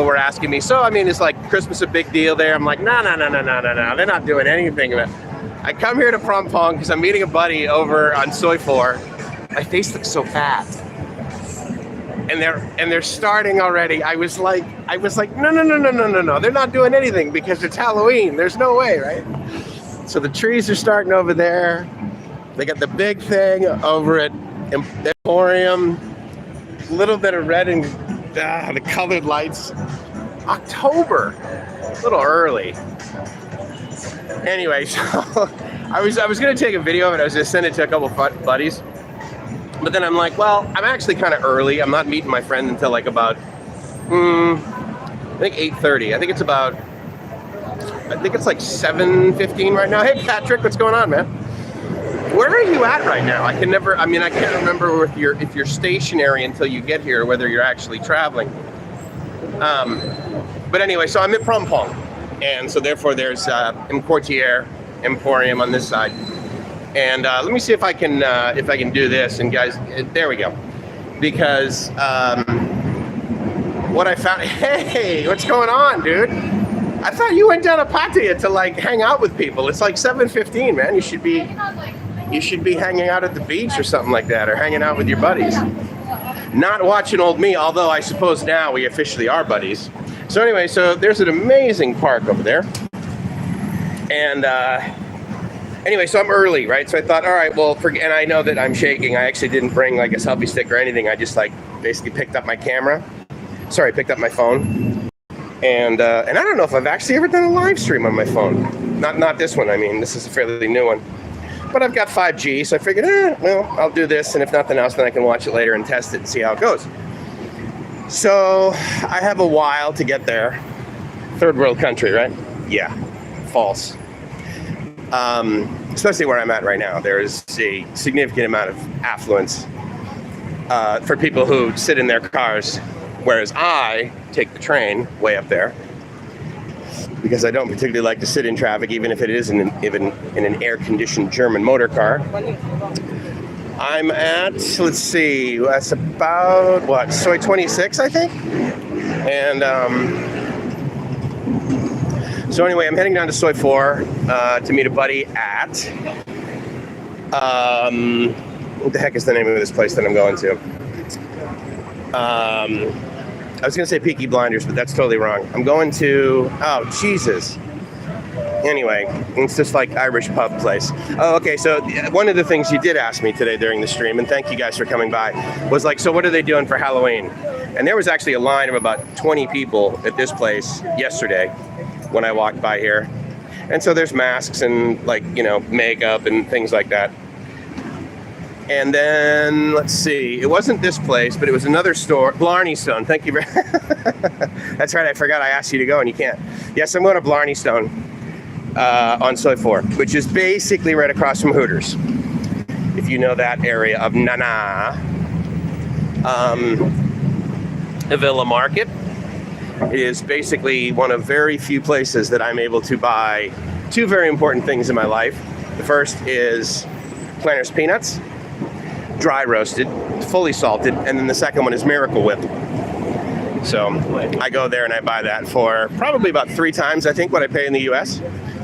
were asking me, so I mean, is like Christmas a big deal there? I'm like, no, they're not doing anything of it. I come here to Phrom Phong because I'm meeting a buddy over on Soi 4. My face looks so fat. And they're starting already. I was like, no, they're not doing anything because it's Halloween. There's no way, right? So the trees are starting over there. They got the big thing over at Emporium. A little bit of red and the colored lights. October, a little early. Anyway, so I was gonna take a video of it. I was gonna send it to a couple buddies. But then I'm like, well, I'm actually kind of early. I'm not meeting my friend until like about, I think 8:30. I think it's like 7:15 right now. Hey, Patrick, what's going on, man? Where are you at right now? I can't remember if you're stationary until you get here, whether you're actually traveling. But anyway, so I'm at Phrom Phong. And so therefore there's Emporium on this side. And let me see if I can do this. And guys, there we go. Because what I found, hey, what's going on, dude? I thought you went down to Pattaya to like hang out with people. It's like 7:15, man. You should be hanging out at the beach or something like that, or hanging out with your buddies. Not watching old me, although I suppose now we officially are buddies. So anyway, so there's an amazing park over there. And anyway, so I'm early, right? So I thought, all right, well, and I know that I'm shaking. I actually didn't bring like a selfie stick or anything. I just like basically picked up my camera. Sorry, picked up my phone. And I don't know if I've actually ever done a live stream on my phone. Not this one, I mean, this is a fairly new one. But I've got 5G, so I figured, well, I'll do this, and if nothing else, then I can watch it later and test it and see how it goes. So I have a while to get there. Third world country, right? Yeah, false. Especially where I'm at right now. There is a significant amount of affluence for people who sit in their cars, whereas I take the train way up there because I don't particularly like to sit in traffic, even if it is in an air-conditioned German motor car. I'm at, let's see, that's about, what, Soi 26, I think? And so anyway, I'm heading down to Soi 4 to meet a buddy at, what the heck is the name of this place that I'm going to? I was going to say Peaky Blinders, but that's totally wrong. I'm going to, oh, Jesus. Anyway, it's just like Irish pub place. Oh, okay, so one of the things you did ask me today during the stream, and thank you guys for coming by, was like, so what are they doing for Halloween? And there was actually a line of about 20 people at this place yesterday when I walked by here. And so there's masks and like, you know, makeup and things like that. And then, let's see, it wasn't this place, but it was another store, Blarney Stone. Thank you very That's right, I forgot I asked you to go and you can't. Yes, I'm going to Blarney Stone on Soi 4, which is basically right across from Hooters. If you know that area of Nana. The Villa Market is basically one of very few places that I'm able to buy two very important things in my life. The first is Planters peanuts, dry roasted, fully salted, and then the second one is Miracle Whip. So I go there and I buy that for probably about 3 times, I think, what I pay in the US.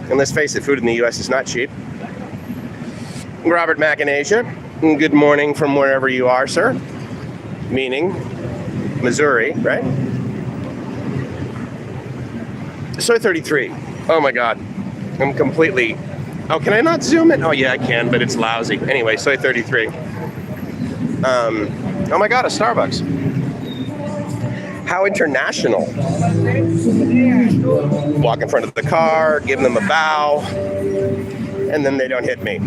And let's face it, food in the US is not cheap. Robert Macanasia, good morning from wherever you are, sir. Meaning Missouri, right? Soi 33. Oh my God. I'm completely... Oh, can I not zoom in? Oh yeah, I can, but it's lousy. Anyway, Soi 33. Oh my God, a Starbucks. How international. Walk in front of the car, give them a bow, and then they don't hit me.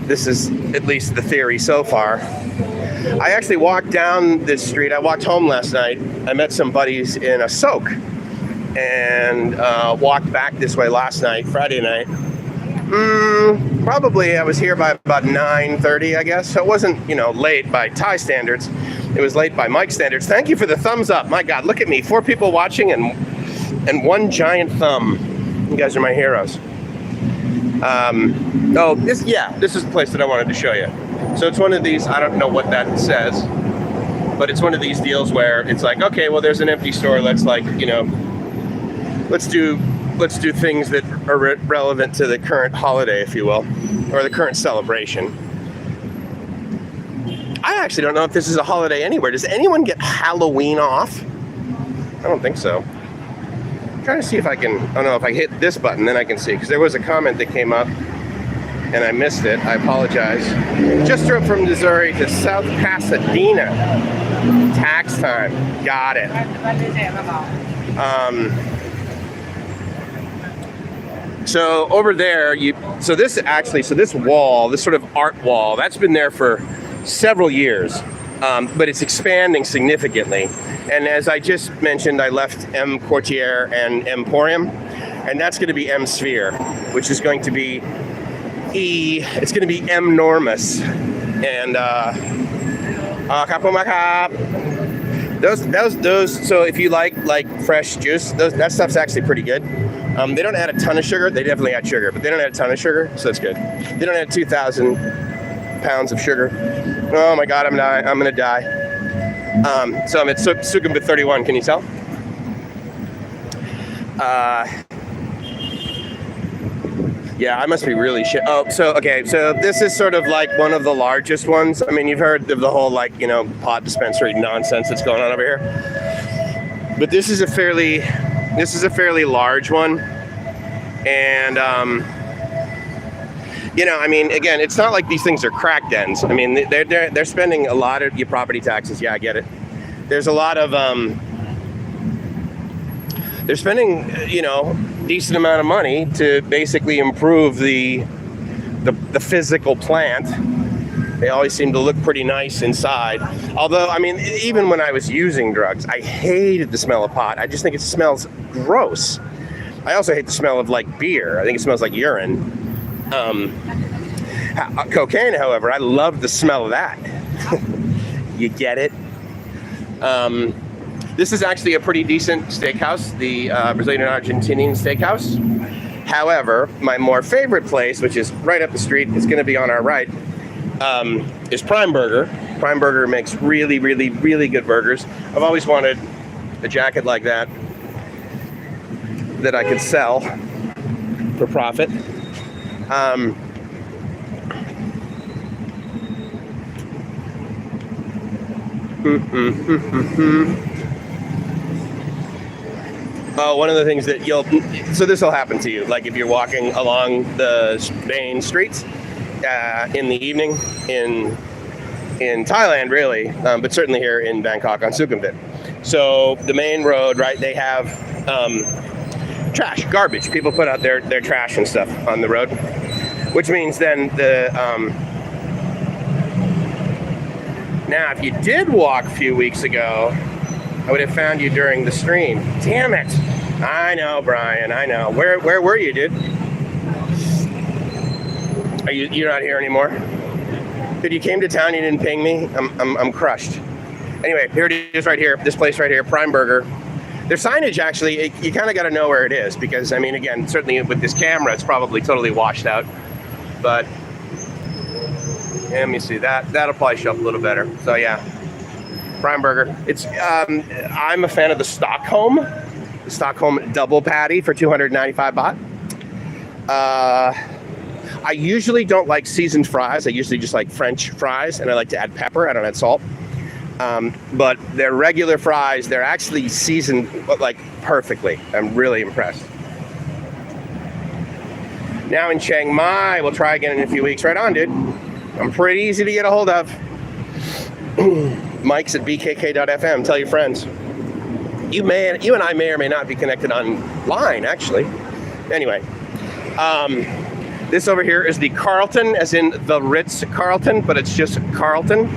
This is at least the theory so far. I actually walked down this street. I walked home last night. I met some buddies in a soak and walked back this way last night, Friday night. Probably I was here by about 9:30, I guess. So it wasn't, you know, late by Thai standards. It was late by Mike standards. Thank you for the thumbs up. My God, look at me. 4 people watching and one giant thumb. You guys are my heroes. This is the place that I wanted to show you. So it's one of these, I don't know what that says. But it's one of these deals where it's like, okay, well, there's an empty store. Let's like, you know, let's do things that are relevant to the current holiday, if you will, or the current celebration. I actually don't know if this is a holiday anywhere. Does anyone get Halloween off? I don't think so. I'm trying to see if I can, oh no, if I hit this button, then I can see, because there was a comment that came up and I missed it. I apologize. Just drove from Missouri to South Pasadena. Tax time. Got it. So over there, so this wall, this sort of art wall, that's been there for several years, but it's expanding significantly. And as I just mentioned, I left M Courtier and Emporium, and that's going to be M Sphere, which is going to be it's going to be M-normous. And those. So if you like fresh juice, that stuff's actually pretty good. They don't add a ton of sugar. They definitely add sugar, but they don't add a ton of sugar, so that's good. They don't add 2,000 pounds of sugar. Oh my God, I'm gonna die. So I'm at Sukhumvit 31. Can you tell? Yeah, I must be really shit. Oh, so this is sort of like one of the largest ones. I mean, you've heard of the whole like, you know, pot dispensary nonsense that's going on over here. But this is a fairly large one. And you know, I mean, again, it's not like these things are crack dens. I mean, they're spending a lot of your property taxes. Yeah, I get it. There's a lot of they're spending, you know, decent amount of money to basically improve the physical plant. They always seem to look pretty nice inside. Although, I mean, even when I was using drugs, I hated the smell of pot. I just think it smells gross. I also hate the smell of like beer. I think it smells like urine. Cocaine, however, I love the smell of that. You get it? This is actually a pretty decent steakhouse, the Brazilian Argentinian steakhouse. However, my more favorite place, which is right up the street, it's going to be on our right, is Prime Burger. Prime Burger makes really, really, really good burgers. I've always wanted a jacket like that I could sell for profit. Oh, one of the things that so this will happen to you, like if you're walking along the main streets in the evening in Thailand, really, but certainly here in Bangkok on Sukhumvit. So the main road, right, they have trash, garbage. People put out their trash and stuff on the road, which means then now if you did walk a few weeks ago, I would have found you during the stream. Damn it. I know, Brian, I know. Where were you, dude? You're not here anymore? Dude, you came to town, you didn't ping me? I'm crushed. Anyway, here it is right here. This place right here, Prime Burger. Their signage, actually, you kind of got to know where it is because, I mean, again, certainly with this camera, it's probably totally washed out. But, yeah, let me see. That'll probably show up a little better. So, yeah. Prime Burger. It's I'm a fan of the Stockholm double patty for 295 baht. I usually don't like seasoned fries. I usually just like French fries, and I like to add pepper. I don't add salt. But their regular fries, they're actually seasoned like perfectly. I'm really impressed. Now in Chiang Mai, we'll try again in a few weeks. Right on, dude. I'm pretty easy to get a hold of. Mike's at bkk.fm. Tell your friends. You and I may or may not be connected online, actually. Anyway, this over here is the Carlton, as in the Ritz Carlton, but it's just Carlton.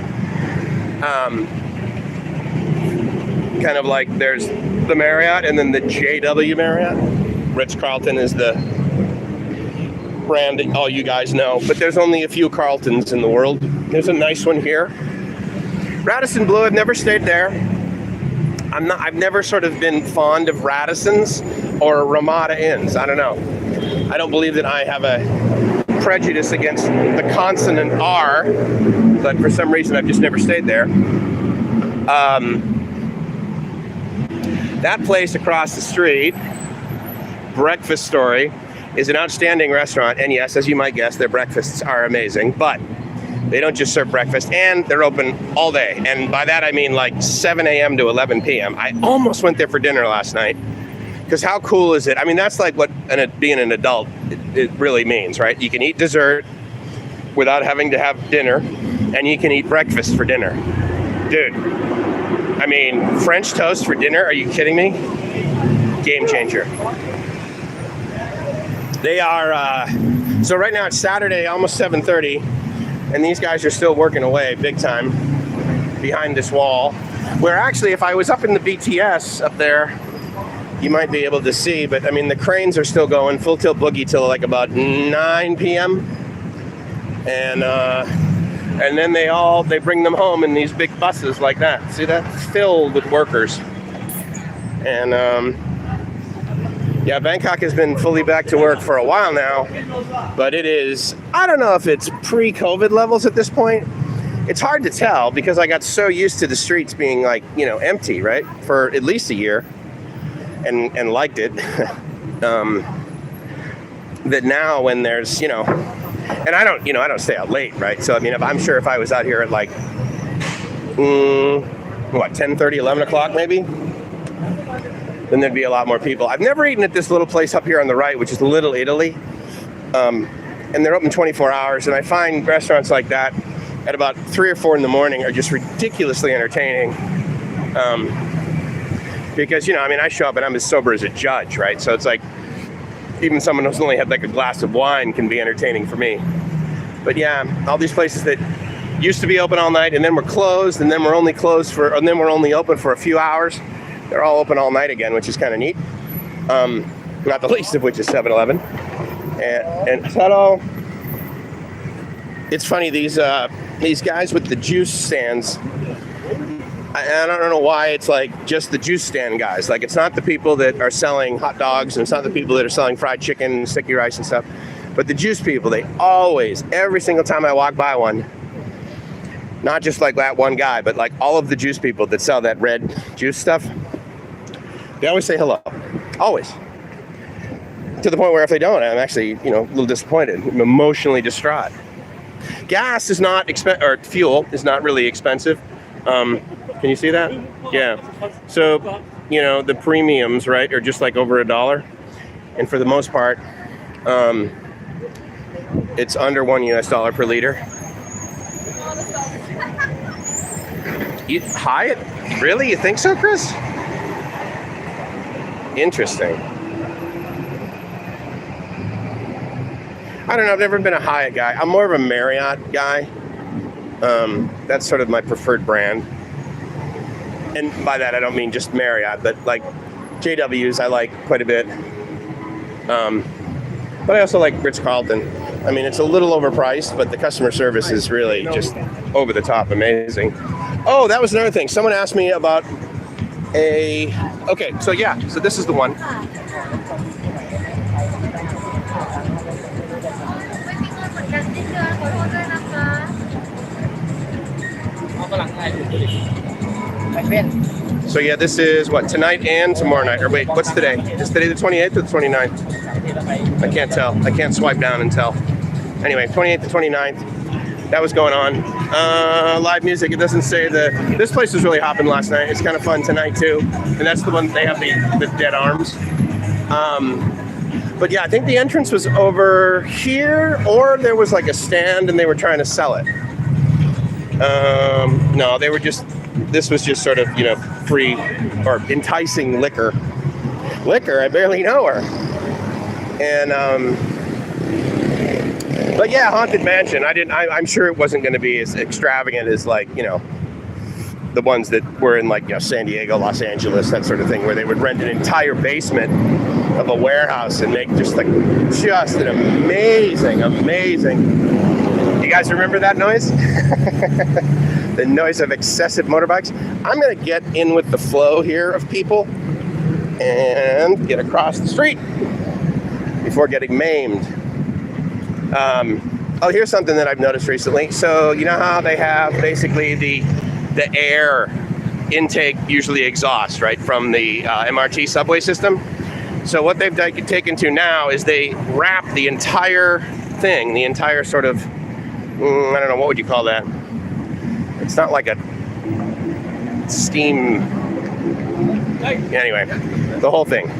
Kind of like there's the Marriott and then the JW Marriott. Ritz Carlton is the brand that all you guys know, but there's only a few Carltons in the world. There's a nice one here. Radisson Blu, I've never stayed there. I've never sort of been fond of Radissons or Ramada Inns. I don't know. I don't believe that I have a prejudice against the consonant R, but for some reason I've just never stayed there. That place across the street, Breakfast Story, is an outstanding restaurant. And yes, as you might guess, their breakfasts are amazing. But they don't just serve breakfast, and they're open all day. And by that, I mean like 7 a.m. to 11 p.m. I almost went there for dinner last night. Because how cool is it? I mean, that's like what being an adult it really means, right? You can eat dessert without having to have dinner, and you can eat breakfast for dinner. Dude, I mean, French toast for dinner? Are you kidding me? Game changer. They are, so right now it's Saturday, almost 7:30, and these guys are still working away big time behind this wall. Where actually, if I was up in the BTS up there, you might be able to see, but I mean, the cranes are still going full tilt boogie till like about 9 p.m. And then they bring them home in these big buses like that. See that? Filled with workers. And yeah, Bangkok has been fully back to work for a while now, but it is, I don't know if it's pre-COVID levels at this point. It's hard to tell because I got so used to the streets being like, you know, empty, right? For at least a year. And liked it, that now when there's, you know, and I don't stay out late, right? So, I mean, I'm sure if I was out here at like, 10:30, 11 o'clock maybe, then there'd be a lot more people. I've never eaten at this little place up here on the right, which is Little Italy. And they're open 24 hours. And I find restaurants like that at about 3 or 4 in the morning are just ridiculously entertaining. Because, you know, I mean, I show up and I'm as sober as a judge, right? So it's like, even someone who's only had like a glass of wine can be entertaining for me. But yeah, all these places that used to be open all night and then were closed and then were only open for a few hours, they're all open all night again, which is kind of neat. Not the least of which is 7-Eleven. And hello. It's funny, these guys with the juice stands, I don't know why it's like just the juice stand guys. Like, it's not the people that are selling hot dogs, and it's not the people that are selling fried chicken and sticky rice and stuff. But the juice people, they always, every single time I walk by one, not just like that one guy, but like all of the juice people that sell that red juice stuff, they always say hello. Always. To the point where if they don't, I'm actually, you know, a little disappointed. I'm emotionally distraught. Gas is not or fuel is not really expensive. Can you see that? Yeah. So, you know, the premiums, right, are just like over $1. And for the most part, it's under $1 per liter. Hyatt? Really? You think so, Chris? Interesting. I don't know. I've never been a Hyatt guy. I'm more of a Marriott guy. That's sort of my preferred brand. And by that, I don't mean just Marriott, but like JWs I like quite a bit. But I also like Ritz-Carlton. I mean, it's a little overpriced, but the customer service is really just over the top amazing. Oh, that was another thing. Someone asked me about okay, so yeah, so this is the one. So yeah, this is what, tonight and tomorrow night, or wait, what's today? Is today the 28th or the 29th? I can't tell. I can't swipe down and tell. Anyway, 28th to 29th, that was going on. Live music, it doesn't say this place was really hopping last night. It's kind of fun tonight too. And that's the one, they have the dead arms. But yeah, I think the entrance was over here, or there was like a stand and they were trying to sell it. No, they were just, this was just sort of, you know, free or enticing liquor. Liquor, I barely know her. And, but yeah, Haunted Mansion. I'm sure it wasn't going to be as extravagant as, like, you know, the ones that were in, like, you know, San Diego, Los Angeles, that sort of thing, where they would rent an entire basement of a warehouse and make just an amazing. You guys remember that noise? The noise of excessive motorbikes. I'm going to get in with the flow here of people and get across the street before getting maimed. Oh, here's something that I've noticed recently. So you know how they have basically the air intake usually exhaust, right, from the MRT subway system. So what they've taken to now is they wrap the entire thing, the entire sort of, I don't know, what would you call that? It's not like a steam, anyway, the whole thing.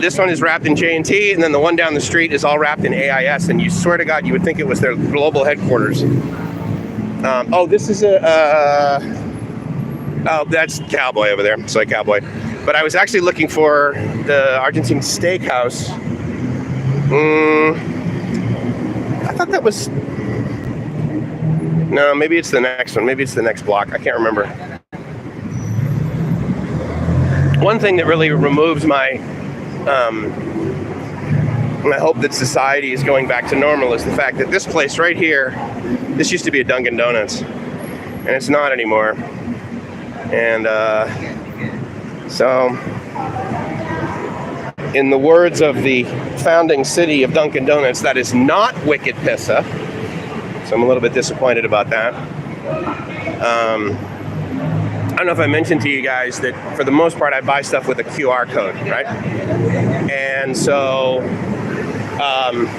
This one is wrapped in J&T, and then the one down the street is all wrapped in AIS, and you swear to God, you would think it was their global headquarters. Oh, this is oh, that's Cowboy over there, Soy Cowboy. But I was actually looking for the Argentine Steakhouse. I thought that was... No, maybe it's the next one. Maybe it's the next block. I can't remember. One thing that really removes my hope that society is going back to normal is the fact that this place right here, this used to be a Dunkin' Donuts, and it's not anymore. And so, in the words of the founding city of Dunkin' Donuts, that is not wicked pizza. So I'm a little bit disappointed about that. I don't know if I mentioned to you guys that for the most part I buy stuff with a QR code, right? And so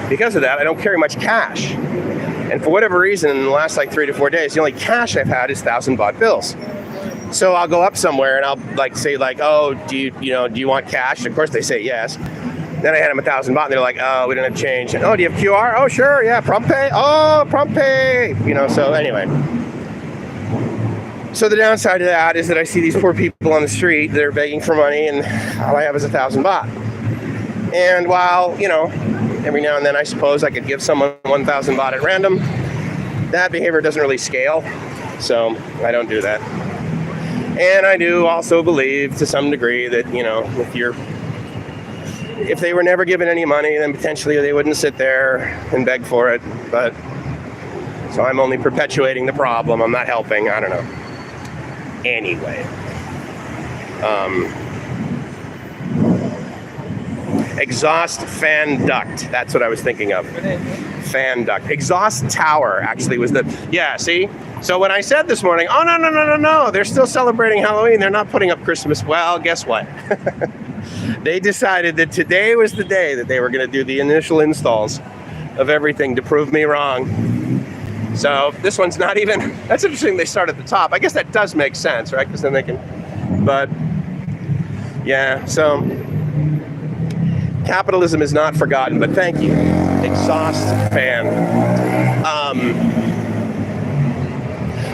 because of that, I don't carry much cash. And for whatever reason, in the last like 3 to 4 days, the only cash I've had is 1,000 baht bills. So I'll go up somewhere and I'll like say like, oh, do you want cash? And of course they say yes. Then I had them 1,000 baht, and they're like, oh, we don't have change. And, oh, do you have QR? Oh, sure, yeah, PromptPay. Oh, PromptPay. So anyway. So the downside of that is that I see these poor people on the street, they're begging for money, and all I have is 1,000 baht. And while, every now and then I suppose I could give someone 1,000 baht at random, that behavior doesn't really scale, so I don't do that. And I do also believe to some degree that, if they were never given any money, then potentially they wouldn't sit there and beg for it. But so I'm only perpetuating the problem. I'm not helping. I don't know. Anyway, exhaust fan duct. That's what I was thinking of. Fan duct. Exhaust tower actually was the, yeah, see? So when I said this morning, oh, no, they're still celebrating Halloween. They're not putting up Christmas. Well, guess what? They decided that today was the day that they were going to do the initial installs of everything to prove me wrong. So this one's not even, that's interesting they start at the top. I guess that does make sense, right? Because then they can, but yeah, so capitalism is not forgotten, but thank you. Exhaust fan.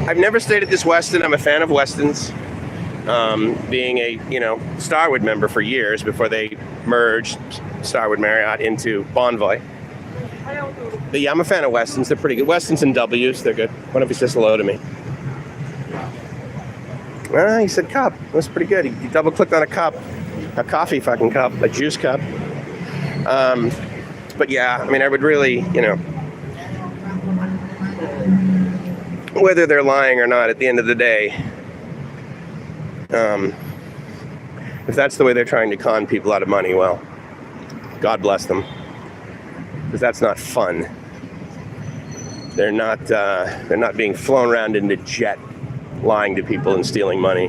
I've never stayed at this Westin. I'm a fan of Westins. Being a, Starwood member for years before they merged Starwood Marriott into Bonvoy. But yeah, I'm a fan of Westins. They're pretty good. Westins and W's, they're good. One of you says hello to me. He said cup. That's pretty good. He double-clicked on a cup. A coffee fucking cup. A juice cup. But yeah, I would really, whether they're lying or not at the end of the day, if that's the way they're trying to con people out of money, well, God bless them, because that's not fun. They're not being flown around in a jet, lying to people and stealing money.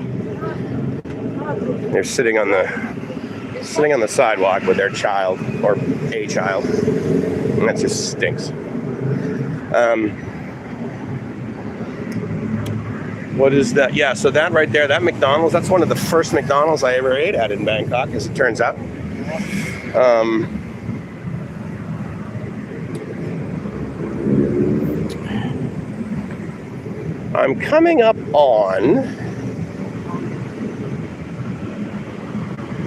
They're sitting on the sidewalk with their child or a child, and that just stinks. What is that? Yeah, so that right there, that McDonald's, that's one of the first McDonald's I ever ate at in Bangkok, as it turns out. I'm coming up on,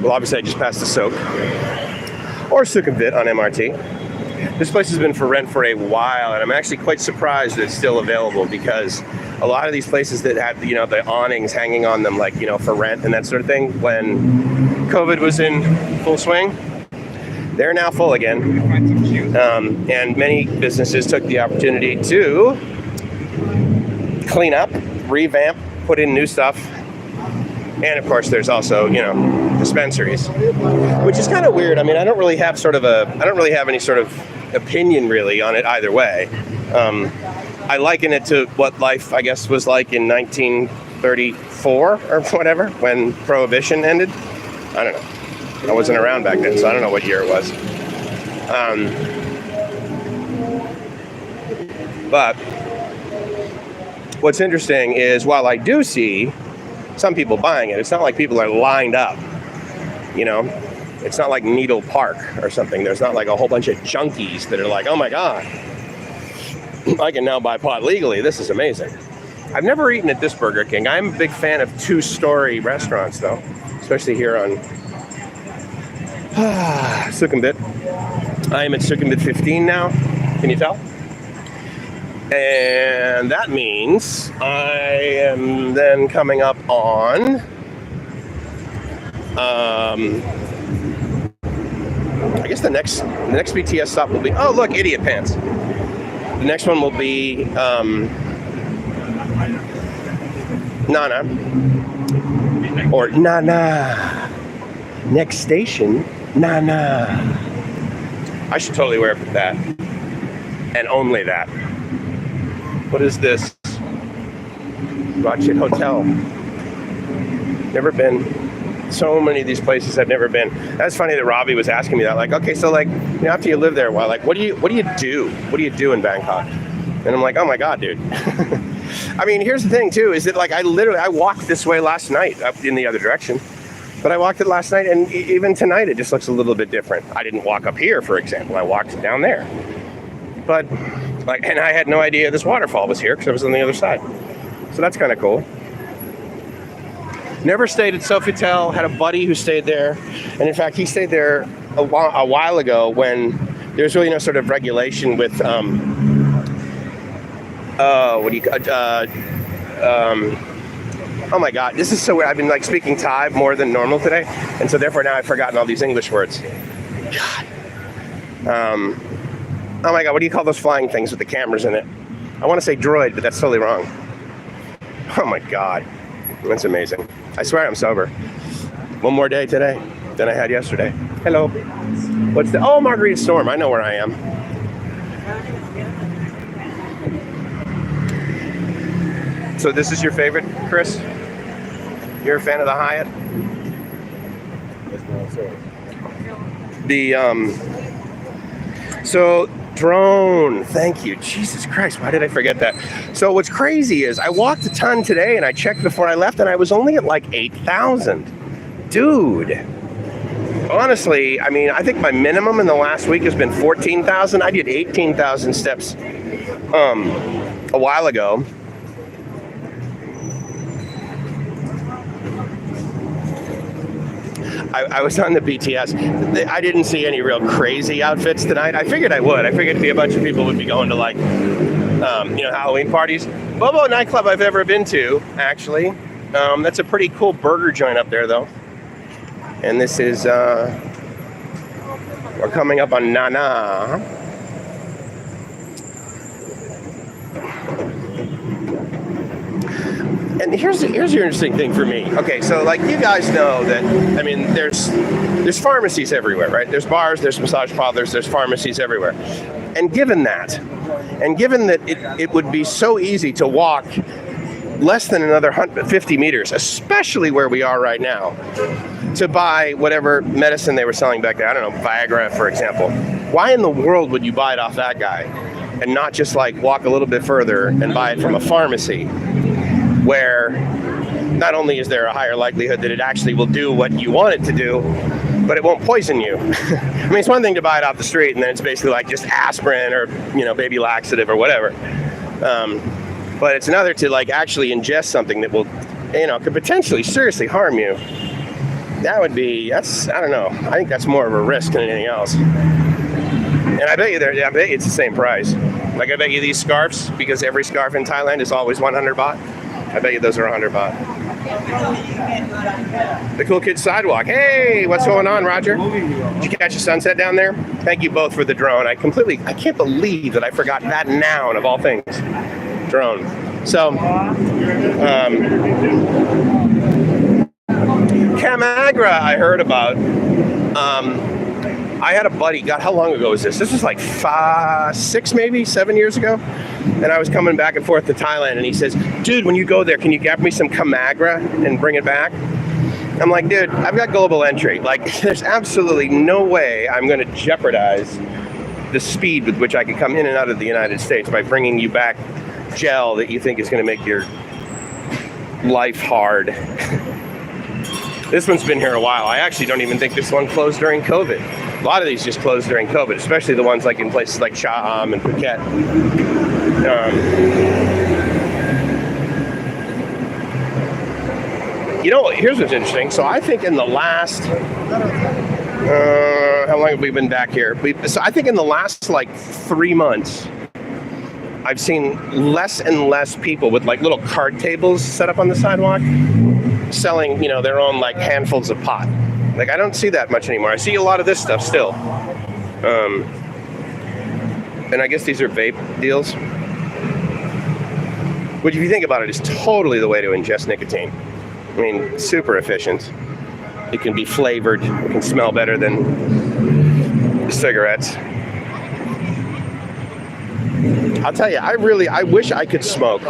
well, obviously I just passed the Sok, or Sukhumvit on MRT. This place has been for rent for a while, and I'm actually quite surprised that it's still available, because a lot of these places that have, the awnings hanging on them, like, for rent and that sort of thing, when COVID was in full swing, they're now full again. And many businesses took the opportunity to clean up, revamp, put in new stuff. And of course, there's also, dispensaries, which is kind of weird. I don't really have any sort of opinion really on it either way. I liken it to what life, I guess, was like in 19 34 or whatever, when Prohibition ended. I don't know. I wasn't around back then, so I don't know what year it was. But what's interesting is, while I do see some people buying it, it's not like people are lined up, you know? It's not like Needle Park or something. There's not like a whole bunch of junkies that are like, oh my God, I can now buy pot legally. This is amazing. I've never eaten at this Burger King. I'm a big fan of two-story restaurants, though, especially here on Sukhumvit. I am at Sukhumvit 15 now. Can you tell? And that means I am then coming up on I guess the next BTS stop will be, oh look, Idiot Pants. The next one will be Nana or Nana. Next station, Nana. I should totally wear that, and only that. What is this? Ratchet Hotel. Never been. So many of these places I've never been. That's funny that Robbie was asking me that. Like, okay, so like, you know, after you live there a while, like, what do you do? What do you do in Bangkok? And I'm like, oh my God, dude. I mean, here's the thing too, is that like, I walked this way last night up in the other direction, but I walked it last night, and even tonight it just looks a little bit different. I didn't walk up here, for example. I walked down there, but like, and I had no idea this waterfall was here because I was on the other side. So that's kind of cool. Never stayed at Sofitel. Had a buddy who stayed there, and in fact, he stayed there a while ago when there was really no sort of regulation with oh my God, this is so weird. I've been like speaking Thai more than normal today, and so therefore now I've forgotten all these English words. God. Oh my God, what do you call those flying things with the cameras in it? I want to say droid, but that's totally wrong. Oh my God, that's amazing. I swear I'm sober. One more day today than I had yesterday. Hello. What's the, oh, Margarita Storm. I know where I am. So this is your favorite, Chris? You're a fan of the Hyatt? So drone, thank you. Jesus Christ, why did I forget that? So what's crazy is I walked a ton today, and I checked before I left, and I was only at like 8,000. Dude. Honestly, I mean, I think my minimum in the last week has been 14,000. I did 18,000 steps a while ago. I was on the BTS. I didn't see any real crazy outfits tonight. I figured I would. I figured a bunch of people would be going to like, Halloween parties. Bobo nightclub I've ever been to, actually. That's a pretty cool burger joint up there, though. And this is, we're coming up on Nana. And here's the interesting thing for me. Okay, so like you guys know that, I mean, there's pharmacies everywhere, right? There's bars, there's massage parlors, there's pharmacies everywhere. And given that it would be so easy to walk less than another 50 meters, especially where we are right now, to buy whatever medicine they were selling back there. I don't know, Viagra, for example. Why in the world would you buy it off that guy and not just like walk a little bit further and buy it from a pharmacy, where not only is there a higher likelihood that it actually will do what you want it to do, but it won't poison you. I mean, it's one thing to buy it off the street and then it's basically like just aspirin or, baby laxative or whatever. But it's another to like actually ingest something that will, could potentially seriously harm you. I don't know. I think that's more of a risk than anything else. And I bet you it's the same price. Like I bet you these scarves, because every scarf in Thailand is always 100 baht. I bet you those are 100 baht. The Cool Kids Sidewalk. Hey, what's going on, Roger? Did you catch a sunset down there? Thank you both for the drone. I can't believe that I forgot that noun of all things. Drone. So, Camagra I heard about. I had a buddy, God, how long ago was this? This was like 7 years ago. And I was coming back and forth to Thailand, and he says, dude, when you go there, can you get me some Camagra and bring it back? I'm like, dude, I've got global entry. Like, there's absolutely no way I'm going to jeopardize the speed with which I can come in and out of the United States by bringing you back gel that you think is going to make your life hard. This one's been here a while. I actually don't even think this one closed during COVID. A lot of these just closed during COVID, especially the ones like in places like Chaham and Phuket. You know, here's what's interesting. So I think in the last, how long have we been back here? So I think in the last like 3 months, I've seen less and less people with like little card tables set up on the sidewalk selling, you know, their own like handfuls of pot. Like, I don't see that much anymore. I see a lot of this stuff still. And I guess these are vape deals, which if you think about it is totally the way to ingest nicotine. I mean, super efficient. It can be flavored. It can smell better than cigarettes. I'll tell you, I wish I could smoke,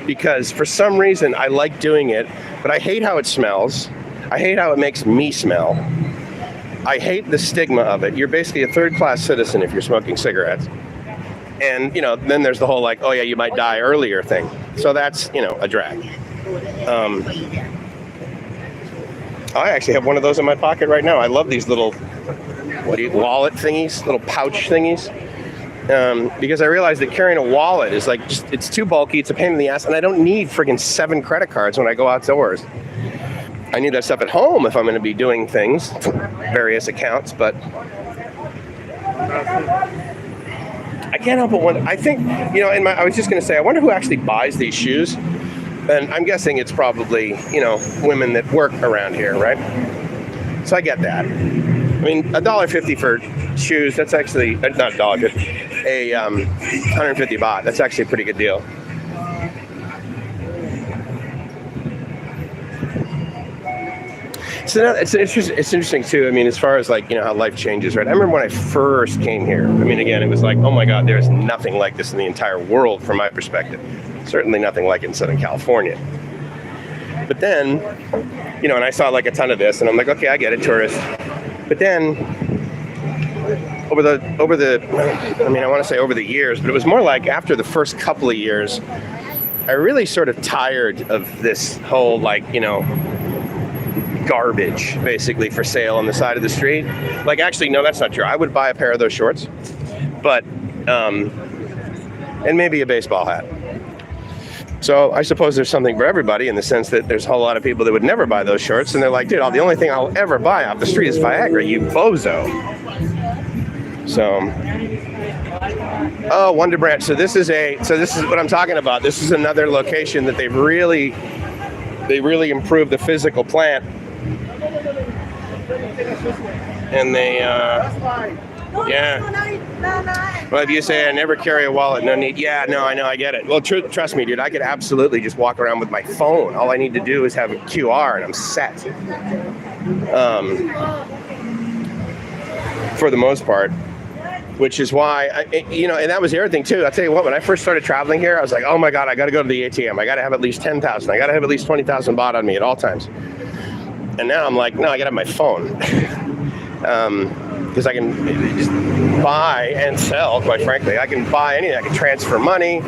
because for some reason I like doing it, but I hate how it smells. I hate how it makes me smell. I hate the stigma of it. You're basically a third-class citizen if you're smoking cigarettes. And, you know, then there's the whole like, oh yeah, you might die earlier thing. So that's, you know, a drag. I actually have one of those in my pocket right now. I love these little, wallet thingies, little pouch thingies. Because I realized that carrying a wallet is like, it's too bulky, it's a pain in the ass, and I don't need friggin' 7 credit cards when I go outdoors. I need that stuff at home if I'm going to be doing things, various accounts, but I can't help but wonder. I think, you know, I was just going to say, I wonder who actually buys these shoes. And I'm guessing it's probably, you know, women that work around here, right? So I get that. I mean, $1.50 for shoes, that's actually, not $1.50, a 150 baht, that's actually a pretty good deal. So it's interesting too. I mean, as far as like, you know, how life changes, right? I remember when I first came here. I mean, again, it was like, oh my God, there's nothing like this in the entire world from my perspective. Certainly nothing like it in Southern California. But then, you know, and I saw like a ton of this, and I'm like, okay, I get it, tourist. But then over the, I mean, I want to say over the years, but it was more like after the first couple of years, I really sort of tired of this whole like, you know, garbage basically for sale on the side of the street. Like, actually, no, that's not true. I would buy a pair of those shorts, but and maybe a baseball hat. So I suppose there's something for everybody in the sense that there's a whole lot of people that would never buy those shorts, and they're like, dude, the only thing I'll ever buy off the street is Viagra, you bozo. So, oh, Wonder Branch. So this is what I'm talking about. This is another location that they really improved the physical plant. And they, yeah. Well, if you say I never carry a wallet, no need. Yeah, no, I know, I get it. Well, trust me, dude, I could absolutely just walk around with my phone. All I need to do is have a QR and I'm set. For the most part, which is why, you know, and that was the other thing too. I'll tell you what, when I first started traveling here, I was like, oh my God, I got to go to the ATM. I got to have at least 10,000. I got to have at least 20,000 baht on me at all times. And now I'm like, no, I got to have my phone. Because I can just buy and sell, quite frankly. I can buy anything. I can transfer money.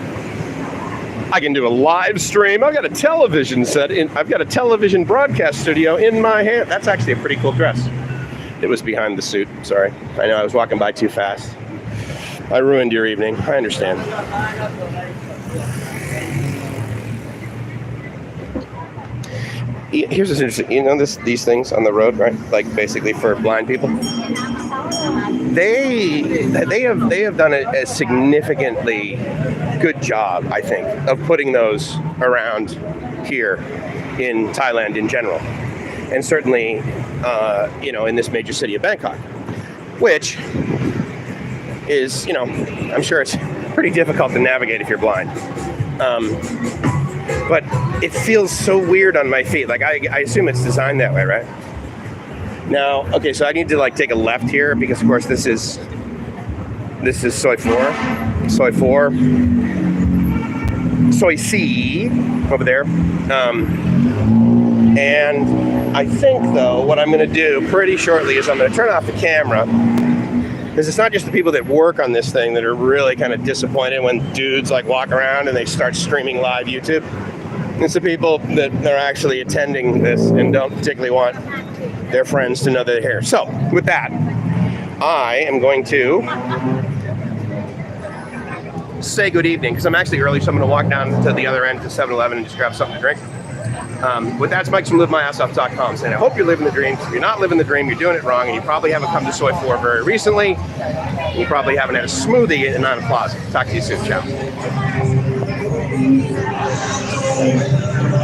I can do a live stream. I've got a television set in. I've got a television broadcast studio in my hand. That's actually a pretty cool dress. It was behind the suit. Sorry. I know I was walking by too fast. I ruined your evening. I understand. Here's what's interesting. You know these things on the road, right? Like basically for blind people. They have done a significantly good job, I think, of putting those around here in Thailand in general, and certainly, you know, in this major city of Bangkok, which is, you know, I'm sure it's pretty difficult to navigate if you're blind. But it feels so weird on my feet. Like I assume it's designed that way, right? Now, okay, so I need to like take a left here because of course this is Soi 4, Soi 4, Soi C over there. And I think though, what I'm gonna do pretty shortly is I'm gonna turn off the camera, because it's not just the people that work on this thing that are really kind of disappointed when dudes like walk around and they start streaming live YouTube. It's the people that are actually attending this and don't particularly want their friends to know they're here. So with that, I am going to say good evening, because I'm actually early, so I'm going to walk down to the other end to 7-Eleven and just grab something to drink. With that, it's Mike from LiveMyAssOff.com saying I hope you're living the dream. If you're not living the dream, you're doing it wrong, and you probably haven't come to Soi 4 very recently. You probably haven't had a smoothie in Nana Plaza. Talk to you soon. Ciao.